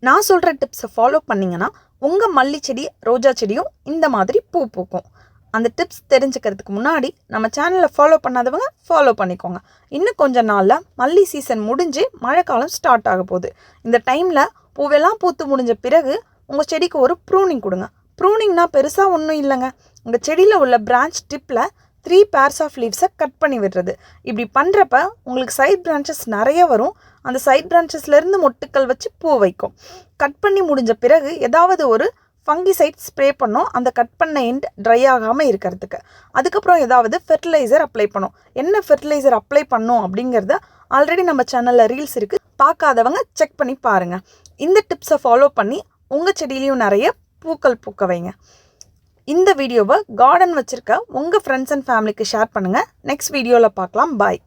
நான் சொல்கிற டிப்ஸை ஃபாலோ பண்ணிங்கன்னா உங்கள் மல்லி செடி ரோஜா செடியும் இந்த மாதிரி பூ பூக்கும். அந்த டிப்ஸ் தெரிஞ்சுக்கிறதுக்கு முன்னாடி நம்ம சேனலை ஃபாலோ பண்ணாதவங்க ஃபாலோ பண்ணிக்கோங்க. இன்னும் கொஞ்சம் நாளில் மல்லி சீசன் முடிஞ்சு மழைக்காலம் ஸ்டார்ட் ஆக போகுது. இந்த டைமில் பூவெல்லாம் பூத்து முடிஞ்ச பிறகு உங்கள் செடிக்கு ஒரு ப்ரூனிங் கொடுங்க. ப்ரூனிங்னா பெருசாக ஒன்றும் இல்லைங்க. உங்கள் செடியில் உள்ள பிரான்ச் டிப்பில் 3 pairs ஆஃப் லீவ்ஸை கட் பண்ணி விடுறது. இப்படி பண்ணுறப்ப உங்களுக்கு சைட் பிரான்ச்சஸ் நிறைய வரும். அந்த சைட் பிரான்ச்சஸ்லேருந்து மொட்டுக்கள் வச்சு பூ வைக்கும். கட் பண்ணி முடிஞ்ச பிறகு ஏதாவது ஒரு ஃபங்கிசைட் ஸ்ப்ரே பண்ணோம், அந்த கட் பண்ண எண்ட் ட்ரை ஆகாமல் இருக்கிறதுக்கு. அதுக்கப்புறம் ஏதாவது ஃபெர்டிலைசர் அப்ளை பண்ணோம். என்ன ஃபெர்டிலைசர் அப்ளை பண்ணோம் அப்படிங்கிறத ஆல்ரெடி நம்ம சேனலில் ரீல்ஸ் இருக்குது, பார்க்காதவங்க செக் பண்ணி பாருங்கள். இந்த டிப்ஸை ஃபாலோ பண்ணி உங்கள் செடியிலையும் நிறைய பூக்கள் பூக்க வைங்க. இந்த வீடியோவை கார்டன் வச்சுருக்க உங்கள் ஃப்ரெண்ட்ஸ் அண்ட் ஃபேமிலிக்கு ஷேர் பண்ணுங்கள். நெக்ஸ்ட் வீடியோவில் பார்க்கலாம். பாய்.